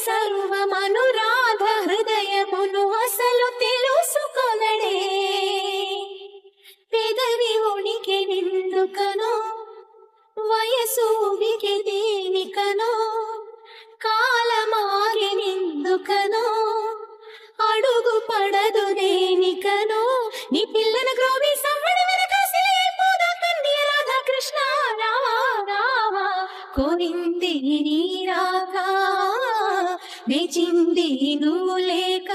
సర్వమనురాధ హృదయమును అసలు తెలుసుకొనడే పెదవి ఉనికి నిందుకనో వయసు ఉనికి దేనికనో కాలమాగి నిందుకనో అడుగు పడదు దేనికనో నీ పిల్లన గ్రోవి సవ్వడి వెనకాసిపోదా కన్య రాధా కృష్ణ రావా రావా కోరింది నీ రాక వేచింది నువ్వు లేక